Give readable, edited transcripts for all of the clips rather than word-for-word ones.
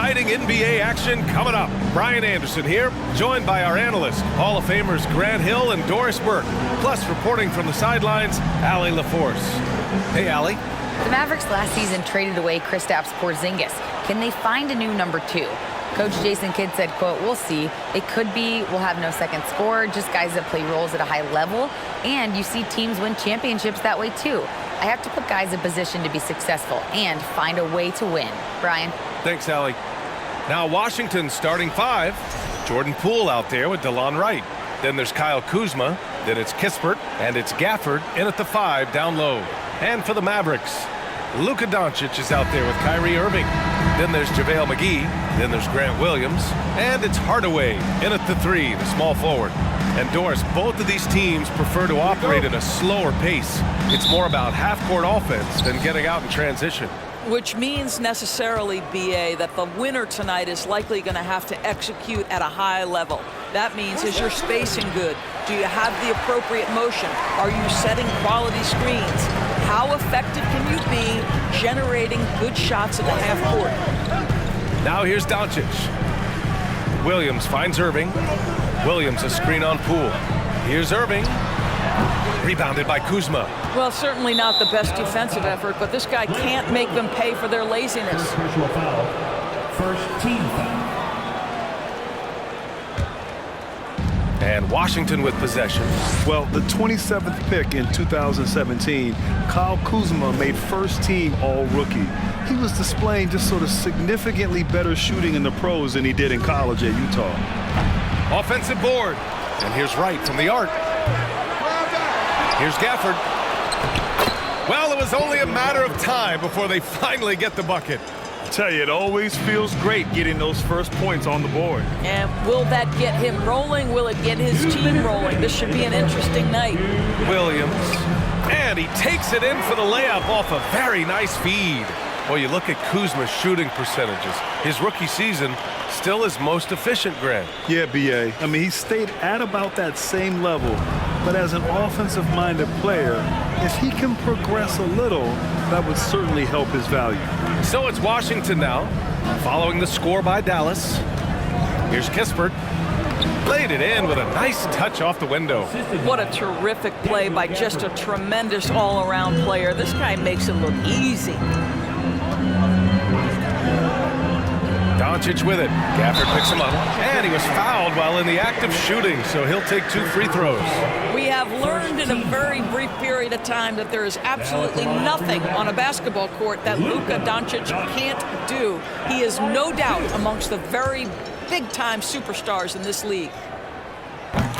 exciting NBA action coming up. Brian Anderson here, joined by our analysts, Hall of Famers Grant Hill and Doris Burke. Plus, reporting from the sidelines, Allie LaForce. Hey, Allie. The Mavericks last season traded away Kristaps Porzingis. Can they find a new number 2? Coach Jason Kidd said, quote, "We'll see. It could be we'll have no second scorer, just guys that play roles at a high level. And you see teams win championships that way, too. I have to put guys in position to be successful and find a way to win." Brian. Thanks, Allie. Now, Washington's starting 5. Jordan Poole out there with DeLon Wright. Then there's Kyle Kuzma. Then it's Kispert. And it's Gafford in at the 5 down low. And for the Mavericks, Luka Doncic is out there with Kyrie Irving. Then there's JaVale McGee. Then there's Grant Williams. And it's Hardaway in at the 3, the small forward. And Doris, both of these teams prefer to operate at a slower pace. It's more about half-court offense than getting out in transition. Which means necessarily, BA, that the winner tonight is likely going to have to execute at a high level. That means, is your spacing good? Do you have the appropriate motion? Are you setting quality screens? How effective can you be generating good shots at the half court? Now here's Doncic. Williams finds Irving. Williams a screen on Poole. Here's Irving. Rebounded by Kuzma. Well, certainly not the best defensive effort, but this guy can't make them pay for their laziness. First team foul. And Washington with possession. Well, the 27th pick in 2017, Kyle Kuzma made first team all-rookie. He was displaying just sort of significantly better shooting in the pros than he did in college at Utah. Offensive board. And here's Wright from the arc. Here's Gafford. Well, it was only a matter of time before they finally get the bucket. I tell you, it always feels great getting those first points on the board. And will that get him rolling? Will it get his team rolling? This should be an interesting night. Williams. And he takes it in for the layup off a very nice feed. Well, you look at Kuzma's shooting percentages. His rookie season still his most efficient, Grant. Yeah, B.A. I mean, he stayed at about that same level. But as an offensive-minded player, if he can progress a little, that would certainly help his value. So it's Washington now, following the score by Dallas. Here's Kispert. Played it in with a nice touch off the window. What a terrific play by just a tremendous all-around player. This guy makes it look easy. Doncic with it. Gafford picks him up. And he was fouled while in the act of shooting, so he'll take 2 free throws. We have learned in a very brief period of time that there is absolutely nothing on a basketball court that Luka Doncic can't do. He is no doubt amongst the very big-time superstars in this league.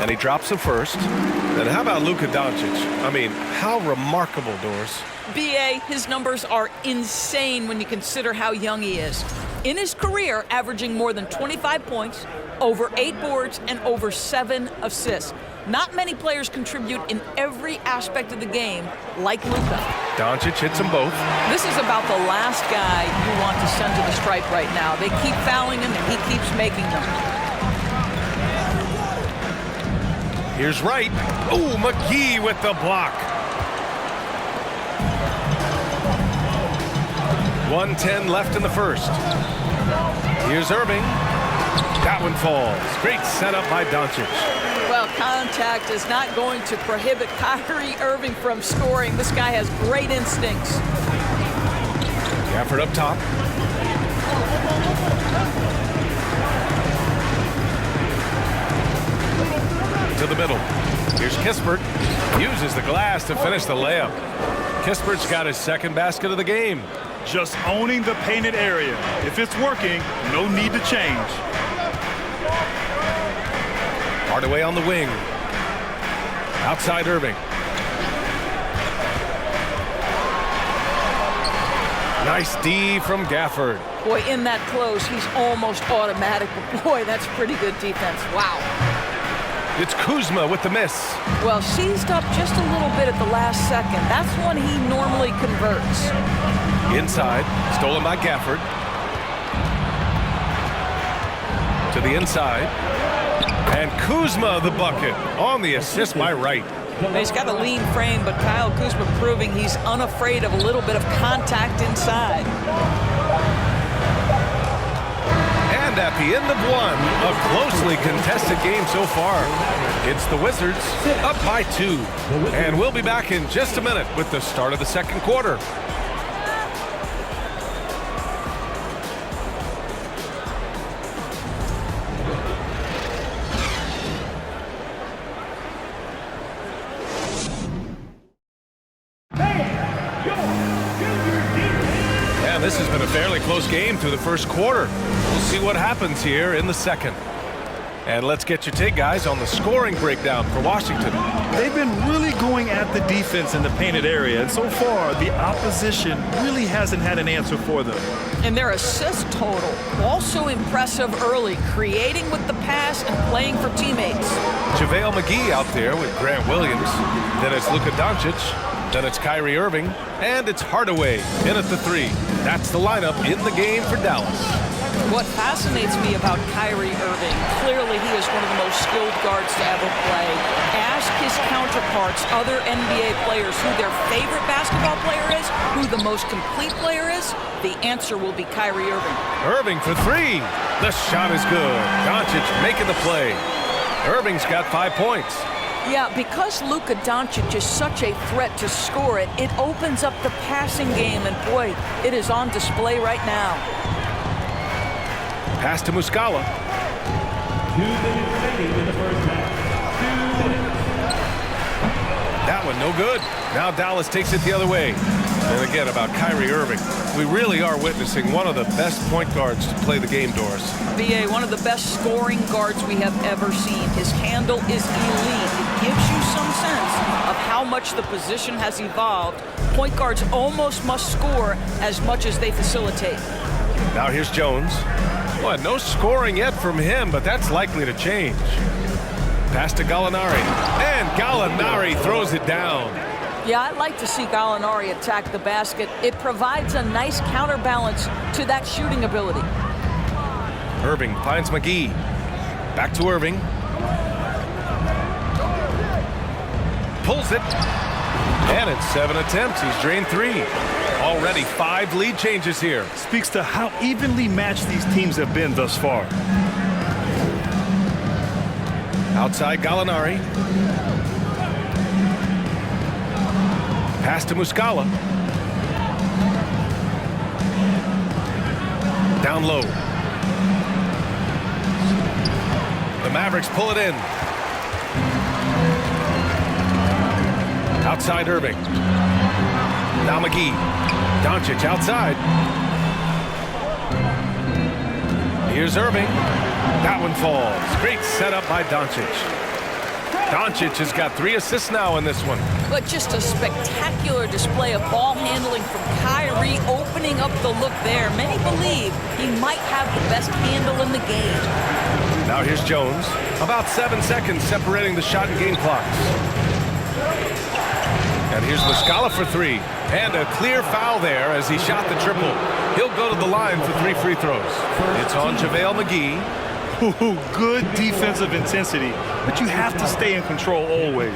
And he drops the first. And how about Luka Doncic? I mean, how remarkable, Doris. BA, his numbers are insane when you consider how young he is. In his career, averaging more than 25 points, over 8 boards, and over 7 assists. Not many players contribute in every aspect of the game like Luka. Doncic hits them both. This is about the last guy you want to send to the stripe right now. They keep fouling him, and he keeps making them. Here's Wright. Oh, McGee with the block. 1:10 left in the first. Here's Irving. That one falls. Great setup by Doncic. Well, contact is not going to prohibit Kyrie Irving from scoring. This guy has great instincts. Gafford up top. To the middle. Here's Kispert. Uses the glass to finish the layup. Kispert's got his second basket of the game. Just owning the painted area. If it's working, no need to change. Hardaway on the wing. Outside Irving. Nice D from Gafford. Boy, in that close, he's almost automatic. But boy, that's pretty good defense. Wow. It's Kuzma with the miss. Well, seized up just a little bit at the last second. That's when he normally converts. Inside, stolen by Gafford. To the inside. And Kuzma the bucket on the assist by Wright. He's got a lean frame, but Kyle Kuzma proving he's unafraid of a little bit of contact inside. And at the end of one, a closely contested game so far. It's the Wizards up by 2. And we'll be back in just a minute with the start of the second quarter. This has been a fairly close game through the first quarter. We'll see what happens here in the second. And let's get your take, guys, on the scoring breakdown for Washington. They've been really going at the defense in the painted area, and so far the opposition really hasn't had an answer for them. And their assist total, also impressive early, creating with the pass and playing for teammates. JaVale McGee out there with Grant Williams. Then it's Luka Doncic. Then it's Kyrie Irving, and it's Hardaway in at the 3. That's the lineup in the game for Dallas. What fascinates me about Kyrie Irving, clearly he is one of the most skilled guards to ever play. Ask his counterparts, other NBA players, who their favorite basketball player is, who the most complete player is. The answer will be Kyrie Irving. Irving for 3. The shot is good. Doncic making the play. Irving's got 5 points. Yeah, because Luka Doncic is such a threat to score it, it opens up the passing game, and boy, it is on display right now. Pass to Muscala. 2 minutes remaining in the first half. 2 minutes. That one no good. Now Dallas takes it the other way. And again, about Kyrie Irving, we really are witnessing one of the best point guards to play the game, Doris. BA, one of the best scoring guards we have ever seen. His handle is elite. It gives you some sense of how much the position has evolved. Point guards almost must score as much as they facilitate. Now here's Jones. Well, no scoring yet from him, but that's likely to change. Pass to Gallinari. And Gallinari throws it down. Yeah, I'd like to see Gallinari attack the basket. It provides a nice counterbalance to that shooting ability. Irving finds McGee. Back to Irving. Pulls it. And in 7 attempts, he's drained 3. Already 5 lead changes here. Speaks to how evenly matched these teams have been thus far. Outside Gallinari. Pass to Muscala. Down low. The Mavericks pull it in. Outside Irving. Now McGee. Doncic outside. Here's Irving. That one falls. Great setup by Doncic. Doncic has got 3 assists now in this one. But just a spectacular display of ball handling from Kyrie, opening up the look there. Many believe he might have the best handle in the game. Now here's Jones. About 7 seconds separating the shot and game clocks. And here's Muscala for 3. And a clear foul there as he shot the triple. He'll go to the line for 3 free throws. It's on JaVale McGee. Ooh, good defensive intensity, but you have to stay in control always.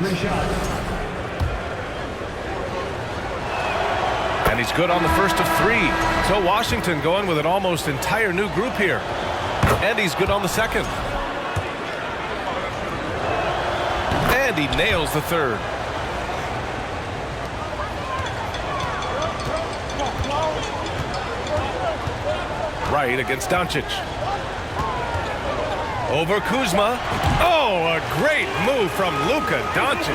And he's good on the first of 3. So Washington going with an almost entire new group here. And he's good on the second. And he nails the third. Right against Doncic. Over Kuzma. Oh, a great move from Luka Doncic.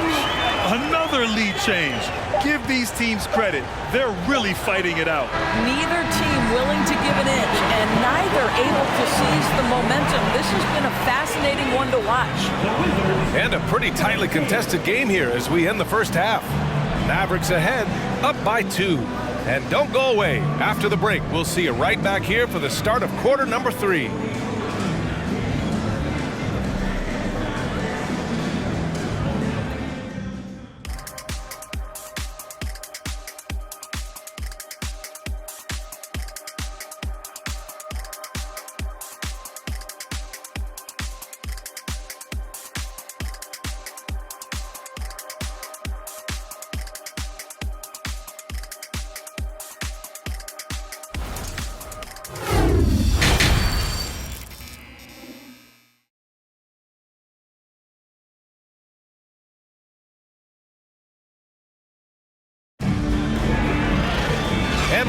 Another lead change. Give these teams credit. They're really fighting it out. Neither team willing to give an inch, and neither able to seize the momentum. This has been a fascinating one to watch. And a pretty tightly contested game here as we end the first half. Mavericks ahead, up by 2. And don't go away. After the break, we'll see you right back here for the start of quarter number 3.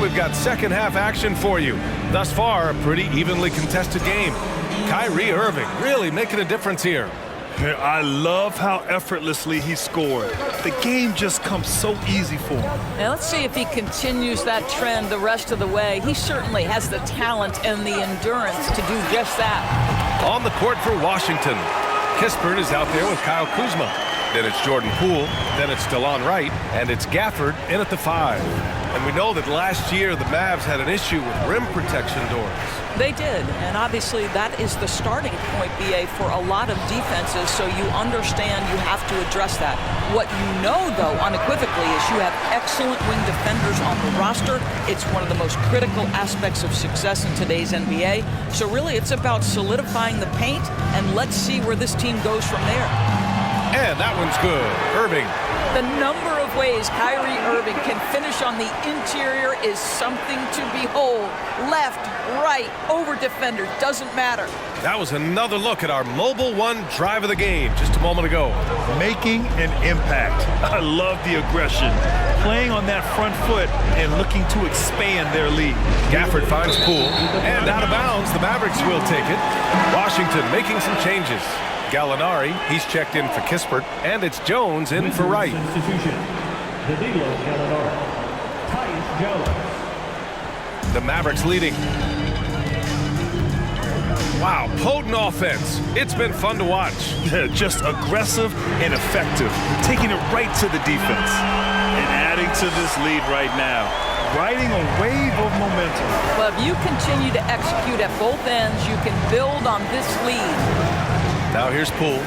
And we've got second half action for you. Thus far, a pretty evenly contested game. Kyrie Irving really making a difference here. I love how effortlessly he scored. The game just comes so easy for him. Now let's see if he continues that trend the rest of the way. He certainly has the talent and the endurance to do just that. On the court for Washington, Kispert is out there with Kyle Kuzma. Then it's Jordan Poole, then it's DeLon Wright, and it's Gafford in at the 5. And we know that last year the Mavs had an issue with rim protection doors. They did, and obviously that is the starting point, BA, for a lot of defenses, so you understand you have to address that. What you know, though, unequivocally, is you have excellent wing defenders on the roster. It's one of the most critical aspects of success in today's NBA. So really, it's about solidifying the paint, and let's see where this team goes from there. And that one's good. Irving. The number of ways Kyrie Irving can finish on the interior is something to behold. Left, right, over defenders, doesn't matter. That was another look at our Mobile One drive of the game just a moment ago. Making an impact. I love the aggression. Playing on that front foot and looking to expand their lead. Gafford finds Poole, and out of bounds, the Mavericks will take it. Washington making some changes. Gallinari, he's checked in for Kispert, and it's Jones in for Wright. Substitution. Danilo Gallinari. Tyus Jones. The Mavericks leading. Wow, potent offense. It's been fun to watch. Just aggressive and effective, taking it right to the defense. And adding to this lead right now, riding a wave of momentum. Well, if you continue to execute at both ends, you can build on this lead. Now here's Poole.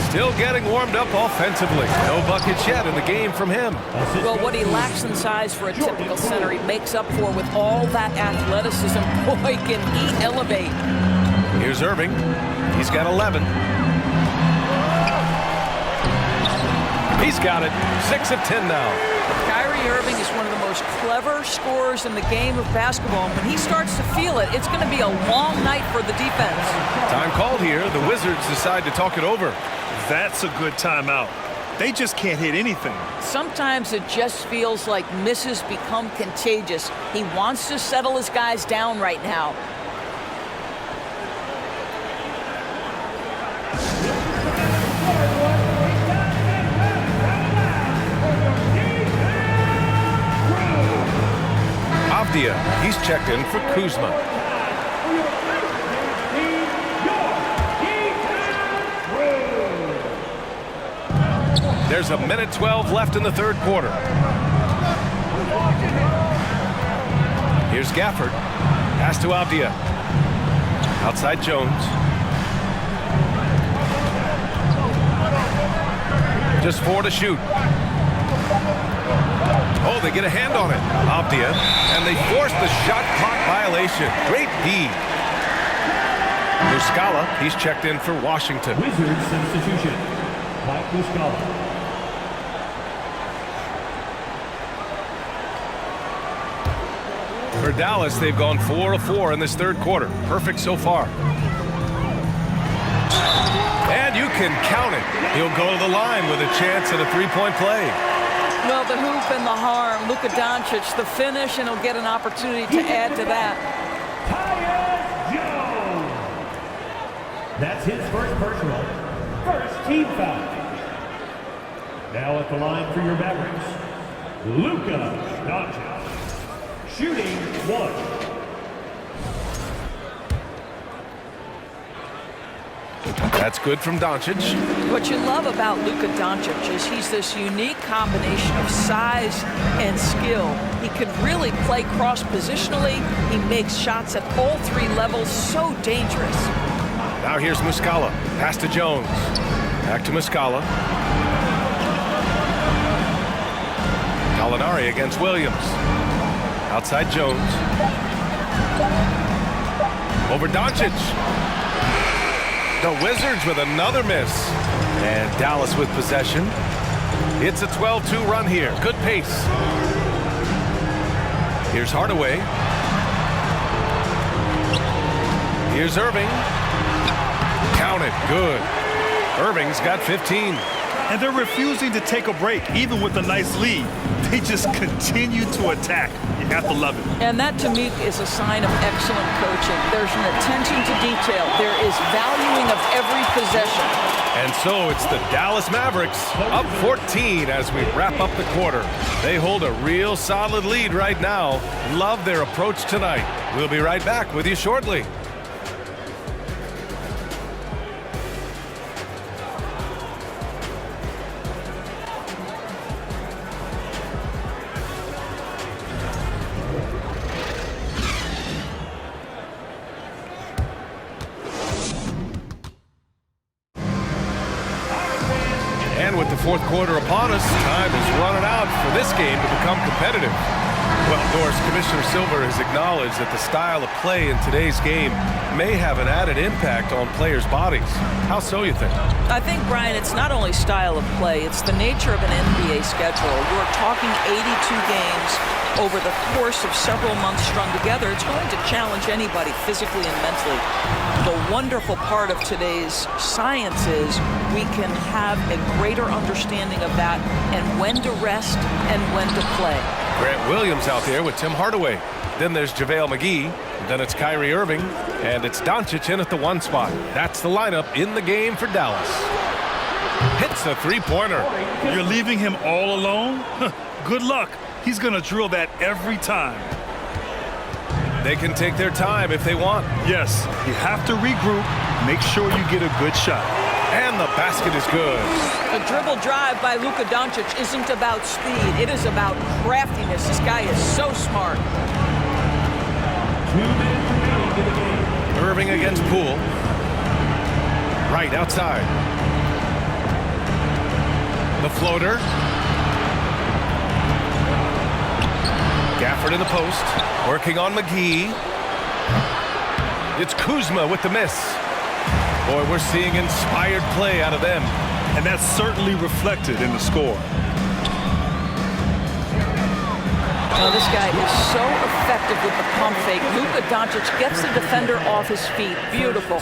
Still getting warmed up offensively. No buckets yet in the game from him. Well, what he lacks in size for a typical center, he makes up for with all that athleticism. Boy, can he elevate. Here's Irving. He's got 11. He's got it. 6 of 10 now. Kyrie Irving is one of the most clever scorers in the game of basketball. When he starts to feel it, it's going to be a long night for the defense. Time called here. The Wizards decide to talk it over. That's a good timeout. They just can't hit anything. Sometimes it just feels like misses become contagious. He wants to settle his guys down right now. He's checked in for Kuzma. There's a minute 12 left in the third quarter. Here's Gafford. Pass to Avdia. Outside Jones. Just 4 to shoot. Oh, they get a hand on it. Avdia, and they force the shot clock violation. Great D. Muscala, he's checked in for Washington. Wizards substitution. Mike Muscala. For Dallas, they've gone 4 of 4 in this third quarter. Perfect so far. And you can count it. He'll go to the line with a chance at a three-point play. Well, the hoop and the harm. Luka Doncic, the finish, and he'll get an opportunity to add to that. Tyus Jones. That's his first personal. First team foul. Now at the line for your Mavericks, Luka Doncic. Shooting 1. That's good from Doncic. What you love about Luka Doncic is he's this unique combination of size and skill. He could really play cross-positionally. He makes shots at all 3 levels, so dangerous. Now here's Muscala. Pass to Jones. Back to Muscala. Gallinari against Williams. Outside Jones. Over Doncic. The Wizards with another miss. And Dallas with possession. It's a 12-2 run here. Good pace. Here's Hardaway. Here's Irving. Count it. Good. Irving's got 15. And they're refusing to take a break, even with a nice lead. They just continue to attack. at the 11. And that, to me, is a sign of excellent coaching. There's an attention to detail. There is valuing of every possession. And so it's the Dallas Mavericks up 14 as we wrap up the quarter. They hold a real solid lead right now. Love their approach tonight. We'll be right back with you shortly. And with the fourth quarter upon us, time is running out for this game to become competitive. Well, Doris, Commissioner Silver has acknowledged that the style of play in today's game may have an added impact on players' bodies. How so, you think? I think, Brian, it's not only style of play, it's the nature of an NBA schedule. You're talking 82 games over the course of several months strung together. It's going to challenge anybody physically and mentally. The wonderful part of today's science is we can have a greater understanding of that and when to rest and when to play. Grant Williams out there with Tim Hardaway. Then there's JaVale McGee. Then it's Kyrie Irving. And it's Doncic in at the 1 spot. That's the lineup in the game for Dallas. Hits a three-pointer. You're leaving him all alone? Good luck. He's going to drill that every time. They can take their time if they want. Yes, you have to regroup. Make sure you get a good shot. And the basket is good. A dribble drive by Luka Doncic isn't about speed. It is about craftiness. This guy is so smart. 2 minutes remaining in the game. Irving against Poole. Right outside. The floater. Gafford in the post. Working on McGee. It's Kuzma with the miss. Boy, we're seeing inspired play out of them. And that's certainly reflected in the score. Oh, this guy is so effective with the pump fake. Luka Doncic gets the defender off his feet. Beautiful.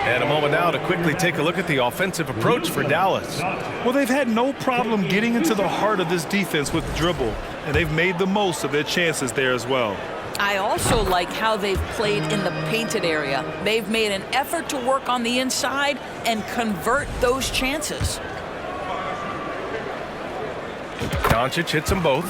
And a moment now to quickly take a look at the offensive approach for Dallas. Well, they've had no problem getting into the heart of this defense with the dribble, and they've made the most of their chances there as well. I also like how they've played in the painted area. They've made an effort to work on the inside and convert those chances. Doncic hits them both.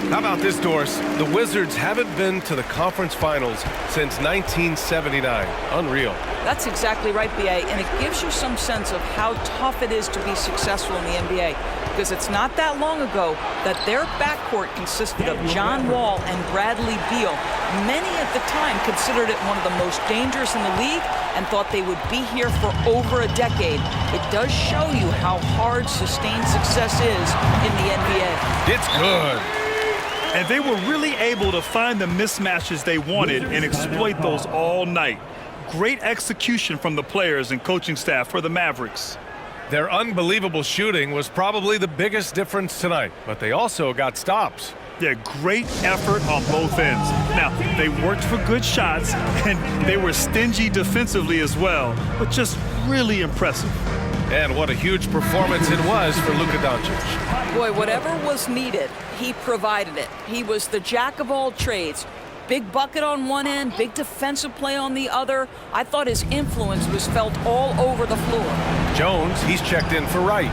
How about this, Doris? The Wizards haven't been to the conference finals since 1979. Unreal. That's exactly right, B.A., and it gives you some sense of how tough it is to be successful in the NBA, because it's not that long ago that their backcourt consisted of John Wall and Bradley Beal. Many at the time considered it one of the most dangerous in the league and thought they would be here for over a decade. It does show you how hard sustained success is in the NBA. It's good. And they were really able to find the mismatches they wanted and exploit those all night. Great execution from the players and coaching staff for the Mavericks. Their unbelievable shooting was probably the biggest difference tonight, but they also got stops. Yeah, great effort on both ends. Now, they worked for good shots, and they were stingy defensively as well, but just really impressive. And what a huge performance it was for Luka Doncic. Boy, whatever was needed, he provided it. He was the jack of all trades. Big bucket on one end, big defensive play on the other. I thought his influence was felt all over the floor. Jones, he's checked in for Wright.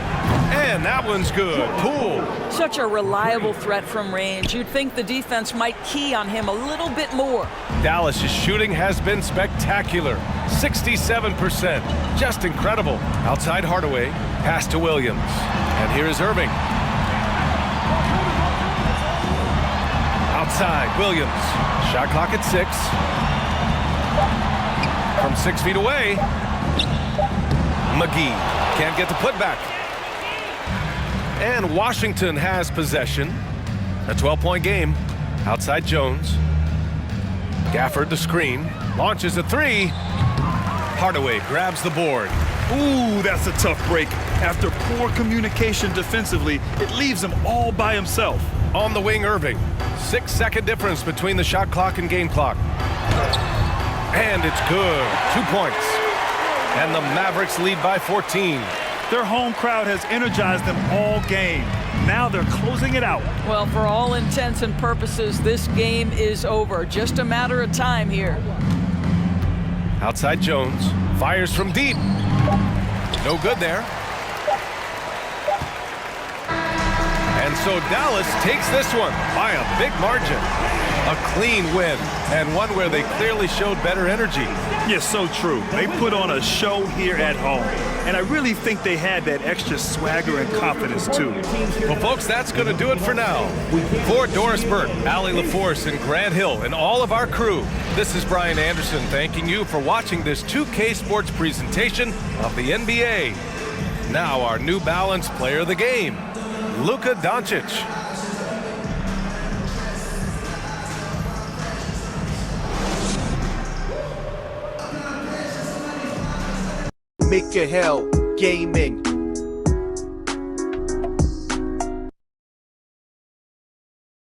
And that one's good. Poole. Such a reliable threat from range. You'd think the defense might key on him a little bit more. Dallas's shooting has been spectacular. 67%. Just incredible. Outside Hardaway. Pass to Williams. And here is Irving. Outside, Williams. Shot clock at 6. From 6 feet away. McGee can't get the putback. And Washington has possession. A 12-point game. Outside Jones. Gafford the screen. Launches a 3. Hardaway grabs the board. Ooh, that's a tough break. After poor communication defensively, it leaves him all by himself. On the wing, Irving. 6-second difference between the shot clock and game clock. And it's good. 2 points. And the Mavericks lead by 14. Their home crowd has energized them all game. Now they're closing it out. Well, for all intents and purposes, this game is over. Just a matter of time here. Outside Jones. Fires from deep. No good there. And so Dallas takes this one by a big margin. A clean win, and one where they clearly showed better energy. Yes, so true. They put on a show here at home. And I really think they had that extra swagger and confidence, too. Well, folks, that's going to do it for now. For Doris Burke, Allie LaForce, and Grant Hill, and all of our crew, this is Brian Anderson thanking you for watching this 2K Sports presentation of the NBA. Now our New Balance player of the game, Luka Doncic. Make your hell gaming.